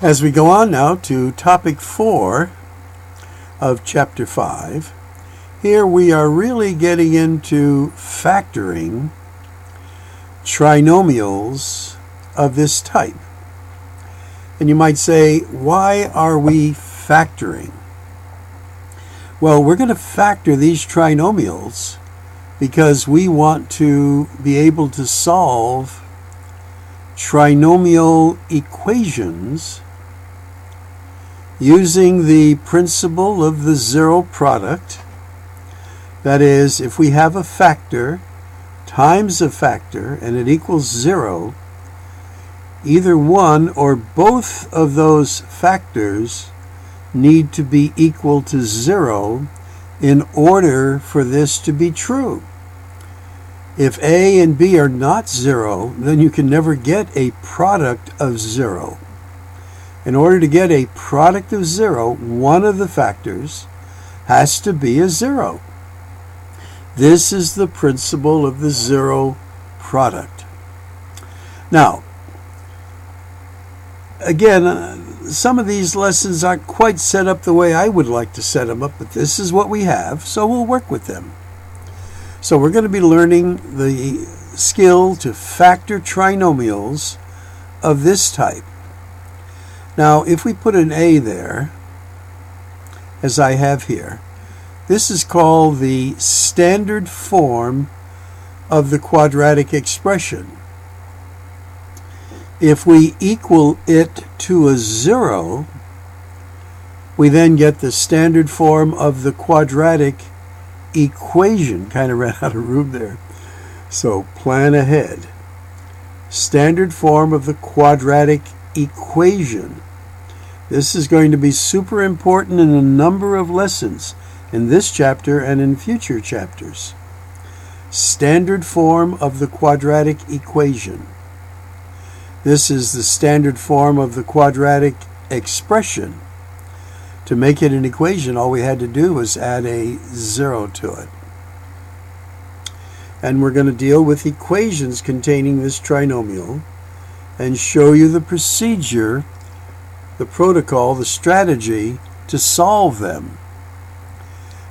As we go on now to topic 4 of chapter 5, here we are really getting into factoring trinomials of this type. And you might say, why are we factoring? Well, we're going to factor these trinomials because we want to be able to solve trinomial equations using the principle of the zero product. That is, if we have a factor times a factor and it equals 0, either one or both of those factors need to be equal to 0 in order for this to be true. If A and B are not 0, then you can never get a product of 0. In order to get a product of 0, one of the factors has to be a 0. This is the principle of the zero product. Now, again, some of these lessons aren't quite set up the way I would like to set them up, but this is what we have, so we'll work with them. So we're going to be learning the skill to factor trinomials of this type. Now, if we put an A there, as I have here, this is called the standard form of the quadratic expression. If we equal it to a 0, we then get the standard form of the quadratic equation. Kind of ran out of room there. So plan ahead. Standard form of the quadratic equation. This is going to be super important in a number of lessons in this chapter and in future chapters. Standard form of the quadratic equation. This is the standard form of the quadratic expression. To make it an equation, all we had to do was add a 0 to it. And we're going to deal with equations containing this trinomial and show you the procedure, the protocol, the strategy to solve them.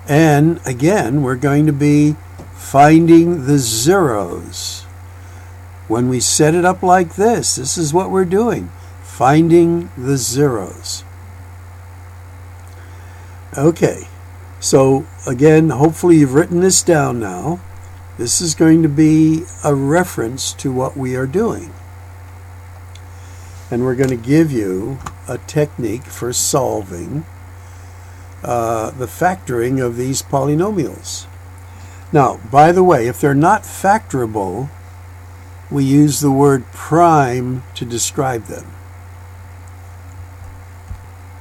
And again, we're going to be finding the zeros. When we set it up like this, this is what we're doing, finding the zeros. Okay, so again, hopefully you've written this down now. This is going to be a reference to what we are doing. And we're going to give you a technique for solving the factoring of these polynomials. Now, by the way, if they're not factorable, we use the word prime to describe them.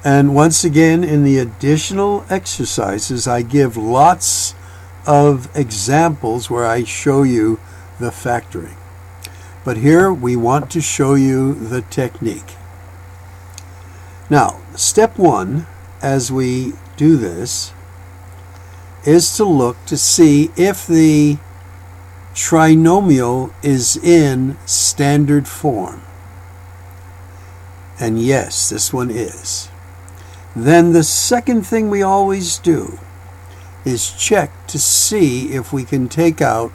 And once again, in the additional exercises, I give lots of examples where I show you the factoring. But here we want to show you the technique. Now, step 1, as we do this, is to look to see if the trinomial is in standard form. And yes, this one is. Then the second thing we always do is check to see if we can take out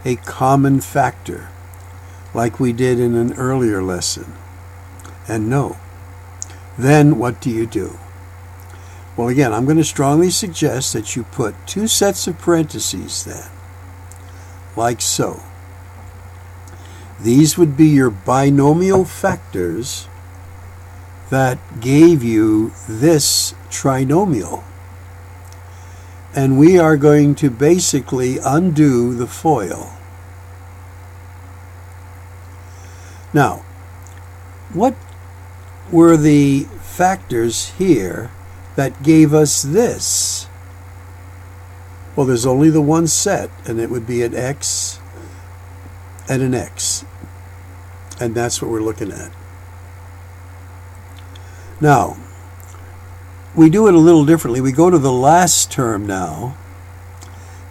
a common factor, like we did in an earlier lesson. And no. Then what do you do? Well, again, I'm going to strongly suggest that you put 2 sets of parentheses then, like so. These would be your binomial factors that gave you this trinomial. And we are going to basically undo the FOIL. Now, what were the factors here that gave us this? Well, there's only the one set, and it would be an x and an x. And that's what we're looking at. Now, we do it a little differently. We go to the last term now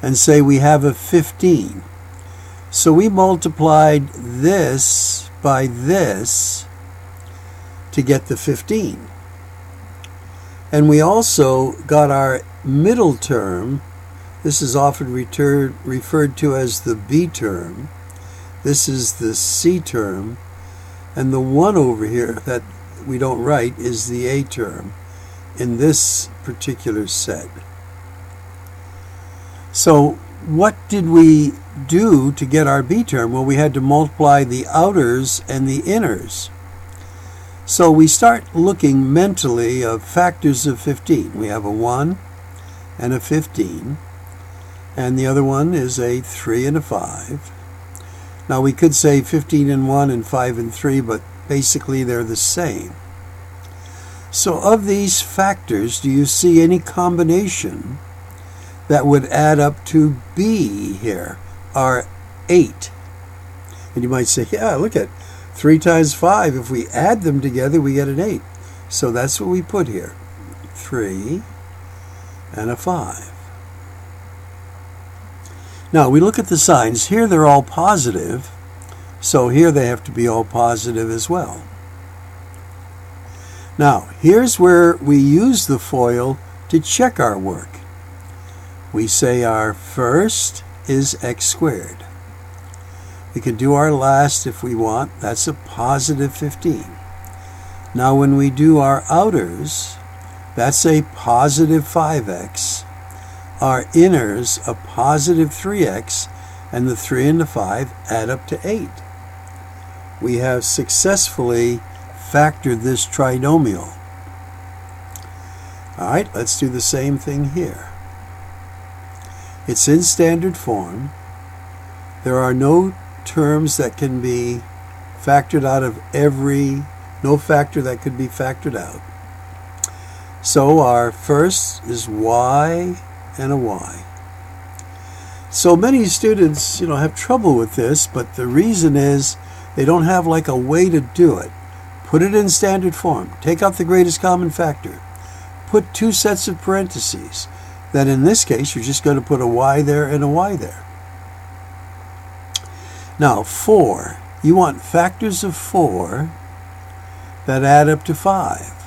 and say we have a 15. So we multiplied this by this to get the 15. And we also got our middle term. This is often referred to as the B term. This is the C term. And the 1 over here that we don't write is the A term in this particular set. So what did we do to get our B term? Well, we had to multiply the outers and the inners. So we start looking mentally of factors of 15. We have a 1 and a 15, and the other one is a 3 and a 5. Now we could say 15 and 1 and 5 and 3, but basically they're the same. So of these factors, do you see any combination that would add up to B here, our 8? And you might say, yeah, look at 3 times 5. If we add them together, we get an 8. So that's what we put here. 3 and a 5. Now, we look at the signs. Here they're all positive, so here they have to be all positive as well. Now, here's where we use the FOIL to check our work. We say our first is x squared. We can do our last if we want. That's a positive 15. Now, when we do our outers, that's a positive 5x. Our inners, a positive 3x, and the 3 and the 5 add up to 8. We have successfully factored this trinomial. All right, let's do the same thing here. It's in standard form. There are no terms that can be factored out of no factor that could be factored out. So our first is y and a y. So many students, have trouble with this, but the reason is they don't have like a way to do it. Put it in standard form. Take out the greatest common factor. Put 2 sets of parentheses. Then in this case, you're just going to put a y there and a y there. Now, 4. You want factors of 4 that add up to 5.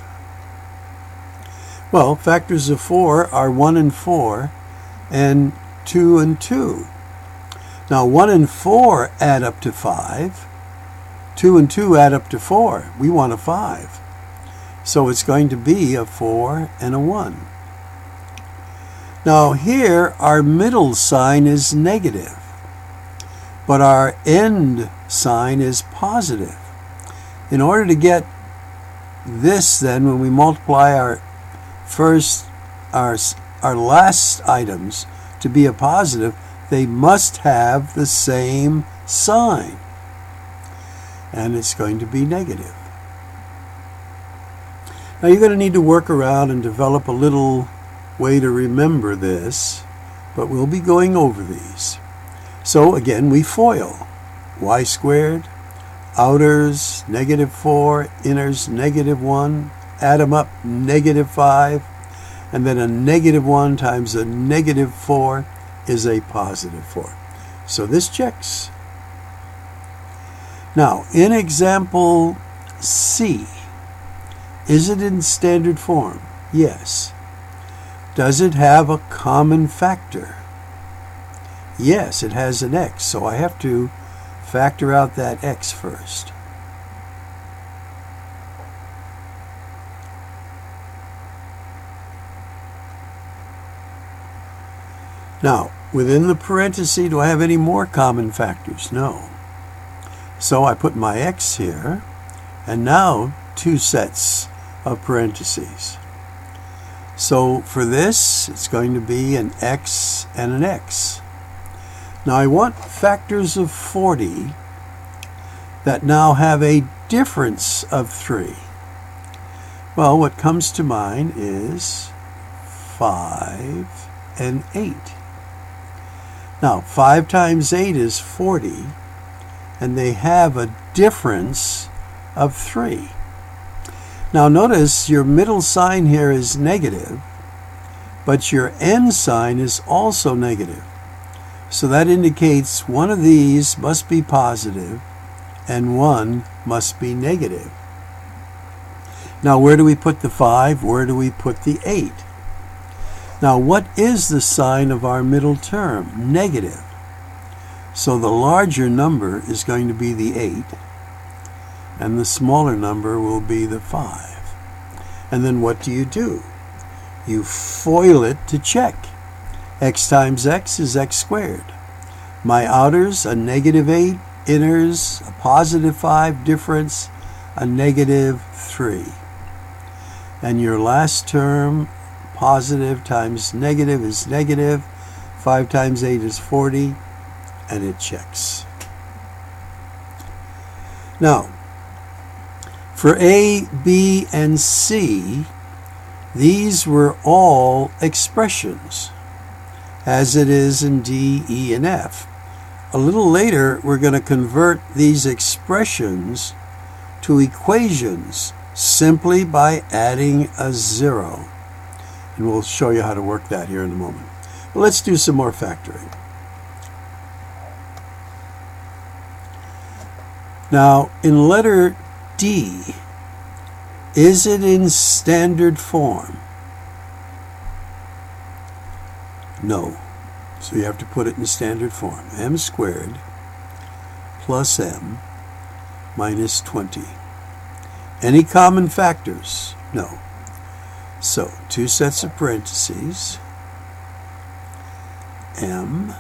Well, factors of 4 are 1 and 4 and 2 and 2. Now, 1 and 4 add up to 5. 2 and 2 add up to 4. We want a 5. So it's going to be a 4 and a 1. Now, here our middle sign is negative, but our end sign is positive. In order to get this, then, when we multiply our last items to be a positive, they must have the same sign, and it's going to be negative. Now you're going to need to work around and develop a little way to remember this, but we'll be going over these. So again, we FOIL. Y squared, outers, negative 4, inners, negative 1, add them up, negative 5, and then a negative 1 times a negative 4 is a positive 4. So this checks. Now, in example C, is it in standard form? Yes. Does it have a common factor? Yes, it has an x, so I have to factor out that x first. Now, within the parenthesis, do I have any more common factors? No. So I put my x here, and now 2 sets of parentheses. So for this, it's going to be an x and an x. Now I want factors of 40 that now have a difference of 3. Well, what comes to mind is 5 and 8. Now, 5 times 8 is 40, and they have a difference of 3. Now notice your middle sign here is negative, but your end sign is also negative. So that indicates one of these must be positive and one must be negative. Now, where do we put the 5? Where do we put the 8? Now, what is the sign of our middle term? Negative. So the larger number is going to be the 8, and the smaller number will be the 5. And then what do? You FOIL it to check. X times x is x squared. My outers, a negative 8, inners, a positive 5, difference, a negative 3. And your last term, positive times negative is negative. 5 times 8 is 40, and it checks. Now, for A, B, and C, these were all expressions, as it is in D, E, and F. A little later, we're going to convert these expressions to equations simply by adding a 0. And we'll show you how to work that here in a moment. But let's do some more factoring. Now, in letter D, is it in standard form? No. So you have to put it in standard form. M squared plus M minus 20. Any common factors? No. So, 2 sets of parentheses. M.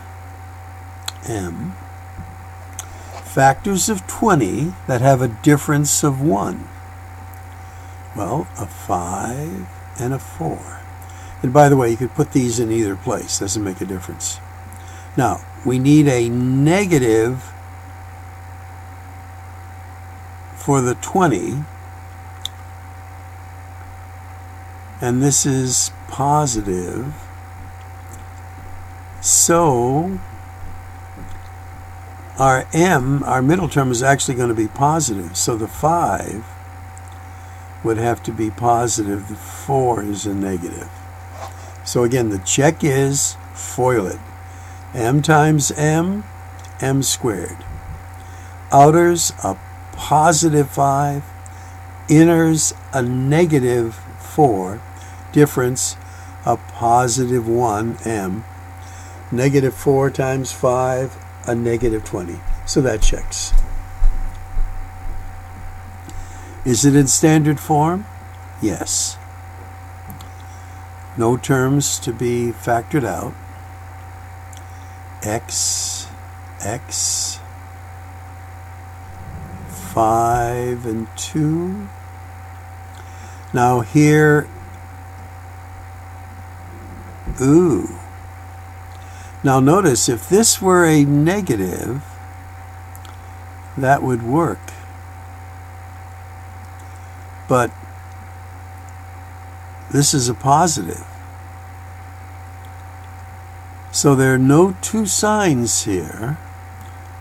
Factors of 20 that have a difference of 1. Well, a 5 and a 4. And by the way, you could put these in either place. Doesn't make a difference. Now, we need a negative for the 20. And this is positive. So, our M, our middle term, is actually going to be positive. So the 5 would have to be positive. The 4 is a negative. So again, the check is FOIL it. M times M, M squared. Outers, a positive 5. Inners, a negative 4. Difference, a positive 1, M. Negative 4 times 5, a negative 20. So that checks. Is it in standard form? Yes. No terms to be factored out. X, 5 and 2. Now here, Now notice, if this were a negative, that would work. But this is a positive. So there are no two signs here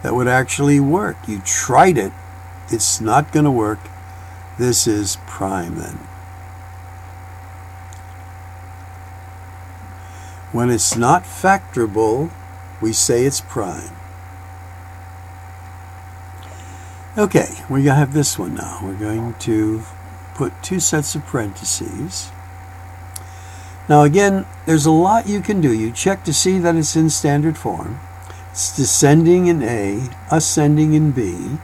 that would actually work. You tried it. It's not going to work. This is prime then. When it's not factorable, we say it's prime. Okay, we're going to have this one now. We're going to put 2 sets of parentheses. Now again, there's a lot you can do. You check to see that it's in standard form. It's descending in A, ascending in B.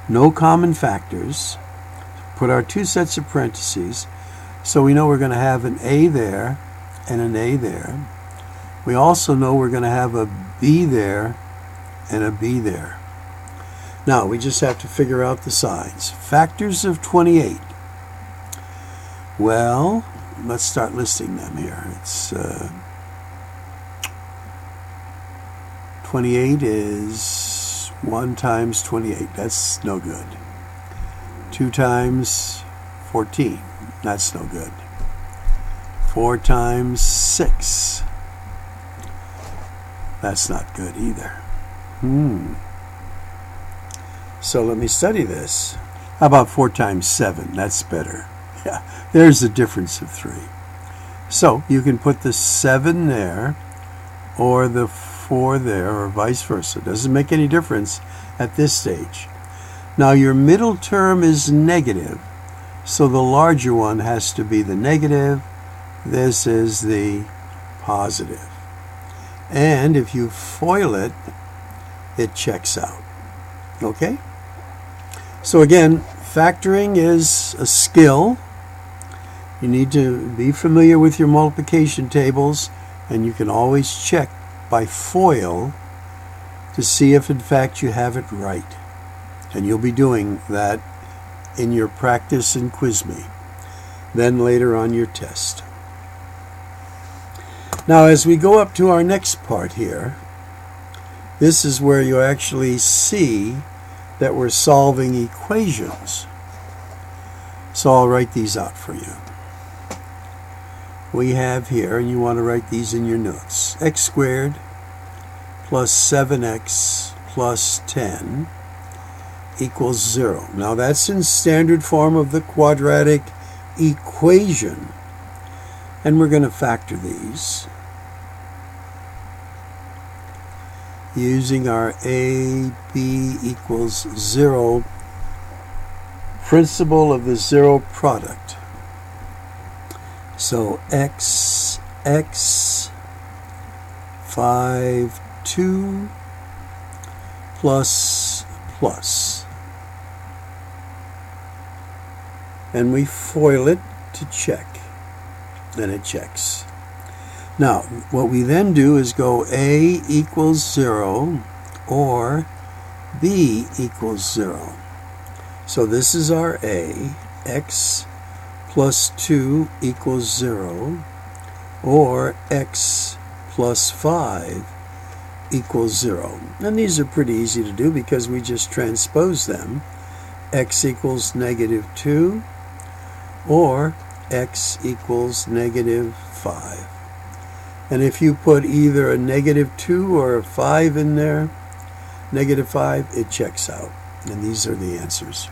No common factors. Put our 2 sets of parentheses. So we know we're going to have an A there and an A there. We also know we're going to have a B there and a B there. Now, we just have to figure out the signs. Factors of 28. Well, let's start listing them here. It's 28 is 1 times 28. That's no good. 2 times 14. That's no good. 4 times 6. That's not good either. So let me study this. How about 4 times 7? That's better. Yeah, there's a difference of 3. So you can put the 7 there or the 4 there or vice versa. It doesn't make any difference at this stage. Now your middle term is negative. So the larger one has to be the negative. This is the positive. And if you FOIL it, it checks out. Okay? So again, factoring is a skill. You need to be familiar with your multiplication tables, and you can always check by FOIL to see if in fact you have it right. And you'll be doing that in your practice and quiz me, then later on your test. Now as we go up to our next part here, this is where you actually see that we're solving equations. So I'll write these out for you. We have here, and you want to write these in your notes, x squared plus 7x plus 10 equals 0. Now that's in standard form of the quadratic equation. And we're going to factor these using our a, b equals 0 principle of the zero product. So x, 5, 2 plus. And we FOIL it to check. And it checks. Now, what we then do is go a equals 0 or b equals 0. So this is our a, x plus 2 equals 0, or x plus 5 equals 0. And these are pretty easy to do because we just transpose them. X equals negative 2, or x equals negative 5. And if you put either a negative 2 or a 5 in there, negative 5, it checks out. And these are the answers.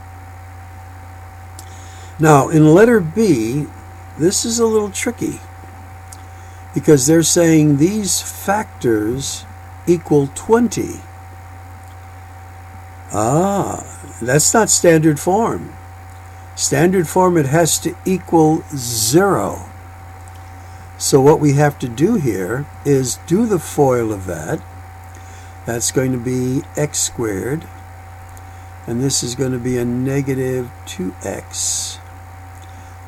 Now, in letter B, this is a little tricky because they're saying these factors equal 20. That's not standard form. Standard form, it has to equal 0. So what we have to do here is do the FOIL of that. That's going to be x squared. And this is going to be a negative 2x.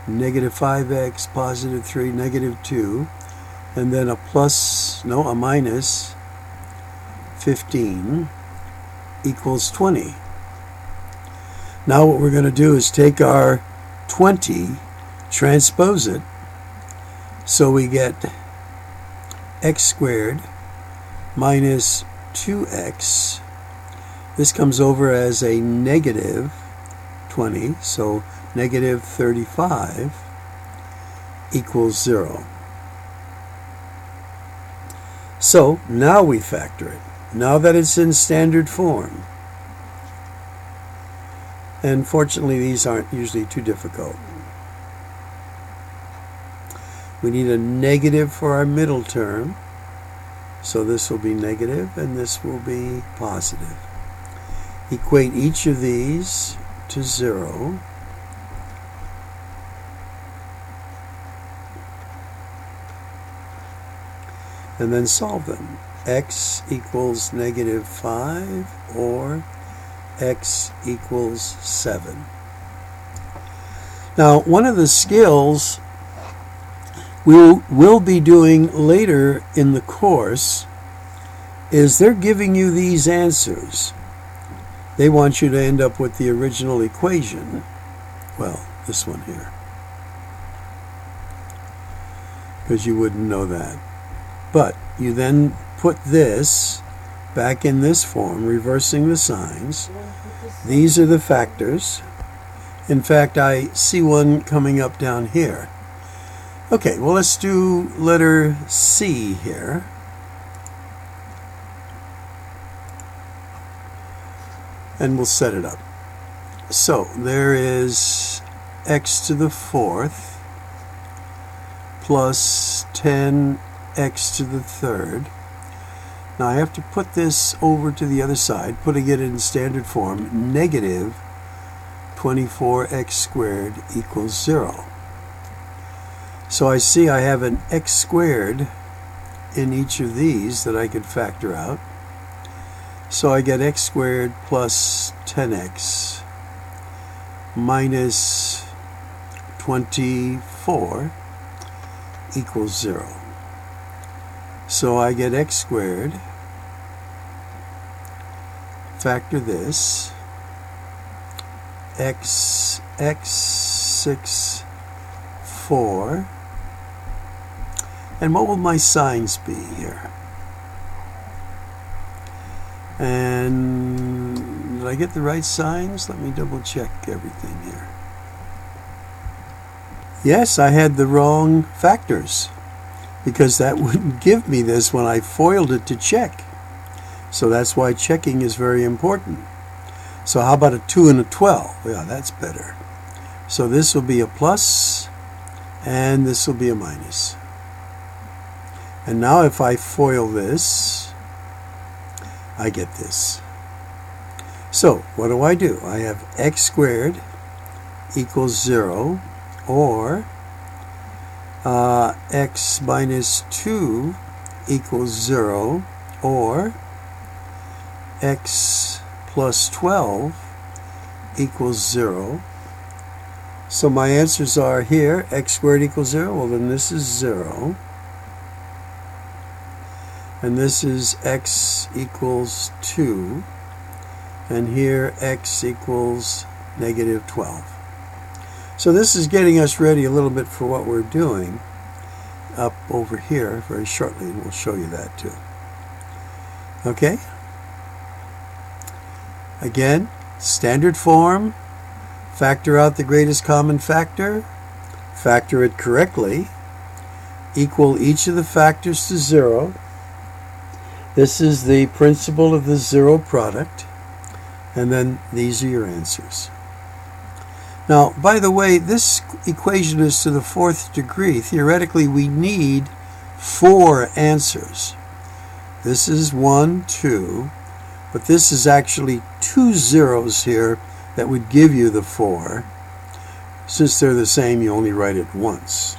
Negative 5x, positive 3, negative 2. And then a minus 15 equals 20. Now what we're going to do is take our 20, transpose it, so we get x squared minus 2x. This comes over as a negative 20, so negative 35 equals 0. So now we factor it, now that it's in standard form. And fortunately, these aren't usually too difficult. We need a negative for our middle term. So this will be negative and this will be positive. Equate each of these to 0. And then solve them. X equals negative 5 or x equals 7. Now, one of the skills we will be doing later in the course is they're giving you these answers. They want you to end up with the original equation. Well, this one here. Because you wouldn't know that. But you then put this back in this form, reversing the signs. These are the factors. In fact, I see one coming up down here. Okay, well, let's do letter C here. And we'll set it up. So there is x to the 4th plus 10x to the 3rd. Now I have to put this over to the other side, putting it in standard form. Negative 24x squared equals 0. So I see I have an x squared in each of these that I could factor out. So I get x squared plus 10x minus 24 equals 0. So I get x squared, factor this, x 6, 4, and what will my signs be here? And did I get the right signs? Let me double check everything here. Yes, I had the wrong factors, because that wouldn't give me this when I FOILed it to check. So that's why checking is very important. So how about a 2 and a 12? Yeah, that's better. So this will be a plus, and this will be a minus. And now if I FOIL this, I get this. So what do? I have x squared equals 0, or x minus 2 equals 0, or x plus 12 equals 0. So my answers are here, x squared equals 0. Well, then this is 0. And this is x equals 2. And here x equals negative 12. So this is getting us ready a little bit for what we're doing up over here very shortly, and we'll show you that too. Okay? Again, standard form, factor out the greatest common factor, factor it correctly, equal each of the factors to 0. This is the principle of the zero product, and then these are your answers. Now, by the way, this equation is to the 4th degree. Theoretically, we need 4 answers. This is 1, 2, but this is actually 2 zeros here that would give you the 4. Since they're the same, you only write it once.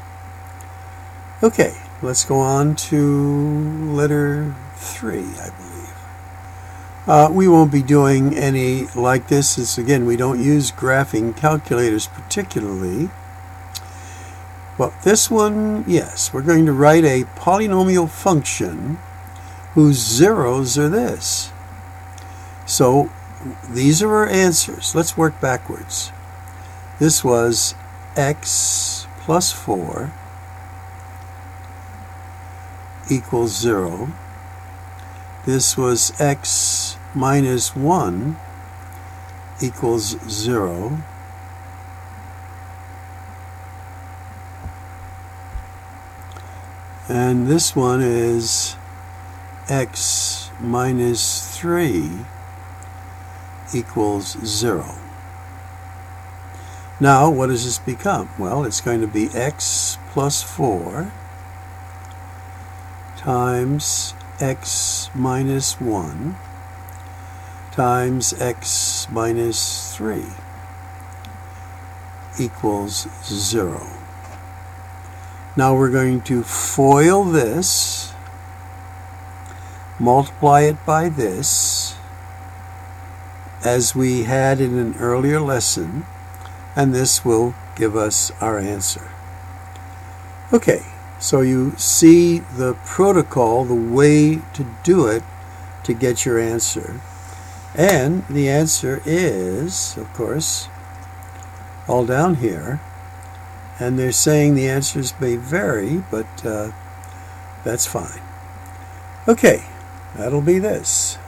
Okay, let's go on to letter 3, I believe. We won't be doing any like this, since again we don't use graphing calculators particularly. But this one, yes, we're going to write a polynomial function whose zeros are this. So these are our answers. Let's work backwards. This was x plus 4 equals 0. This was x minus 1 equals 0. And this one is x minus 3 equals 0. Now, what does this become? Well, it's going to be x plus 4 times x minus 1 times x minus 3 equals 0. Now we're going to FOIL this, multiply it by this, as we had in an earlier lesson, and this will give us our answer. Okay. So you see the protocol, the way to do it to get your answer. And the answer is, of course, all down here. And they're saying the answers may vary, but that's fine. Okay, that'll be this.